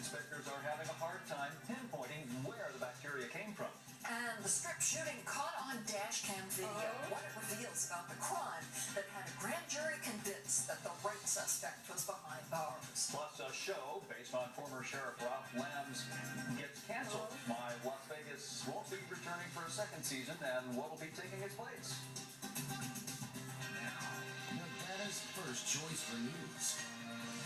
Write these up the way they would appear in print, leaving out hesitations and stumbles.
inspectors are having a hard time pinpointing where the bacteria came from. And the strip shooting caught on dash cam video. What it reveals about the crime that had a grand jury convinced that the right suspect was behind bars. Plus, a show based on former Sheriff Ralph Lamb's gets canceled. My Las Vegas won't be returning for a second season, and what will be taking its place? Now, Nevada's first choice for news.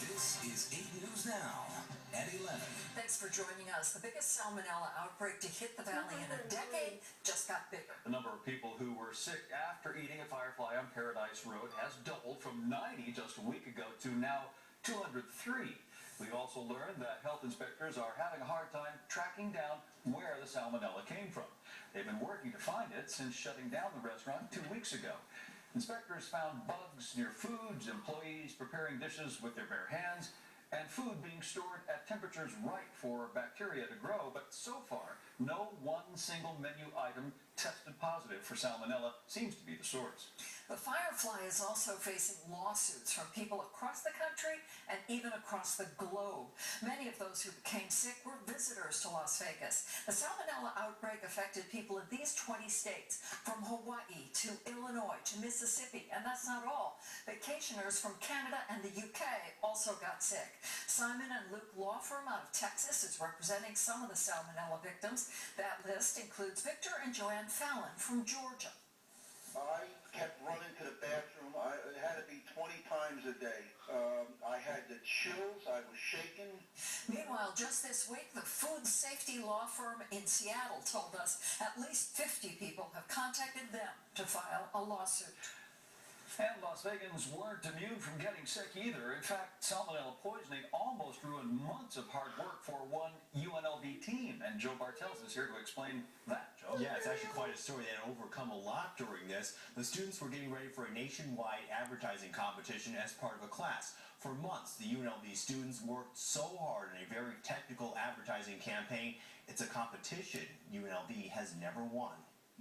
This is 8 News Now at 11. Thanks for joining us. The biggest salmonella outbreak to hit the valley in a decade just got bigger. The number of people who were sick after eating a firefly on Paradise Road has doubled from 90 just a week ago to now 203. We've also learned that health inspectors are having a hard time tracking down where the salmonella came from. They've been working to find it since shutting down the restaurant 2 weeks ago. Inspectors found bugs near foods, employees preparing dishes with their bare hands, and food being stored at temperatures right for bacteria to grow, but so far, no one single menu item tested positive for salmonella seems to be the source. The firefly is also facing lawsuits from people across the country and even across the globe. Many of those who became sick were visitors to Las Vegas. The salmonella outbreak affected people in these 20 states, from Hawaii to Illinois to Mississippi, and that's not all. Vacationers from Canada and the UK also got sick. Simon and Luke Law Firm out of Texas is representing some of the salmonella victims. That list includes Victor and Joanne Fallon from Georgia. I kept running to the bathroom. It had to be 20 times a day. I had the chills. I was shaking. Meanwhile, just this week, the food safety law firm in Seattle told us at least 50 people have contacted them to file a lawsuit. And Las Vegans weren't immune from getting sick either. In fact, salmonella poisoning almost ruined months of hard work for one UNLV team. And Joe Bartels is here to explain that, Joe. Yeah, it's actually quite a story. They had overcome a lot during this. The students were getting ready for a nationwide advertising competition as part of a class. For months, the UNLV students worked so hard in a very technical advertising campaign. It's a competition UNLV has never won.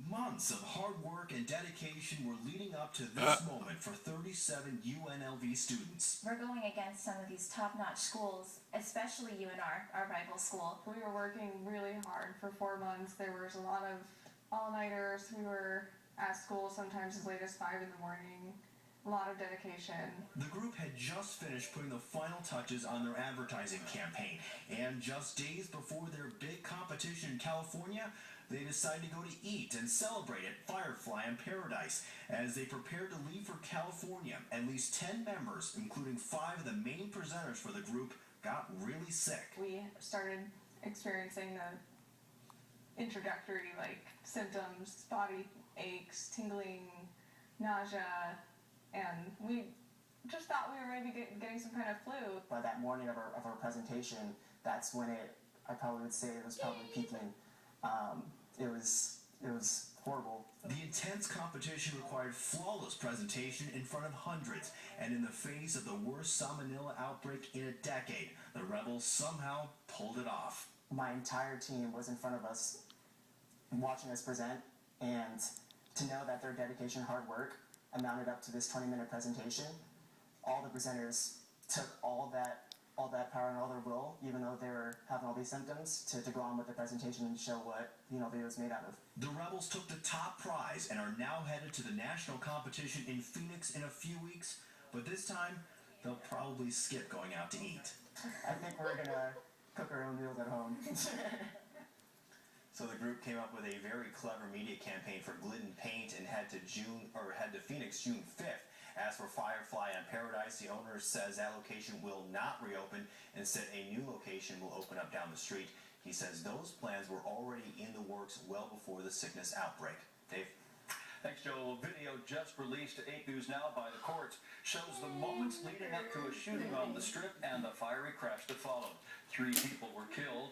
Months of hard work and dedication were leading up to this moment for 37 UNLV students. We're going against some of these top-notch schools, especially UNR, our rival school. We were working really hard for 4 months. There was a lot of all-nighters. We were at school sometimes as late as 5 in the morning. A lot of dedication. The group had just finished putting the final touches on their advertising campaign, and just days before their big competition in California, they decided to go to eat and celebrate at Firefly in Paradise. As they prepared to leave for California, at least 10 members, including 5 of the main presenters for the group, got really sick. We started experiencing the introductory symptoms, body aches, tingling, nausea, and we just thought we were maybe getting some kind of flu. By that morning of our presentation, that's when I probably would say it was probably peaking. It was horrible. The intense competition required flawless presentation in front of hundreds, and in the face of the worst salmonella outbreak in a decade, the Rebels somehow pulled it off. My entire team was in front of us, watching us present, and to know that their dedication, hard work, amounted up to this 20-minute presentation. All the presenters took all that power and all their will, even though they were having all these symptoms, to go on with the presentation and show what UNLV was made out of. The Rebels took the top prize and are now headed to the national competition in Phoenix in a few weeks, but this time they'll probably skip going out to eat. I think we're gonna cook our own meals at home. So the group came up with a very clever media campaign for Glidden Paint and head to Phoenix June 5th. As for Firefly on Paradise, the owner says that location will not reopen. Instead, a new location will open up down the street. He says those plans were already in the works well before the sickness outbreak. Dave? Thanks, Joe. A video just released to 8 News Now by the courts shows the moments leading up to a shooting on the Strip and the fiery crash that followed. 3 people were killed.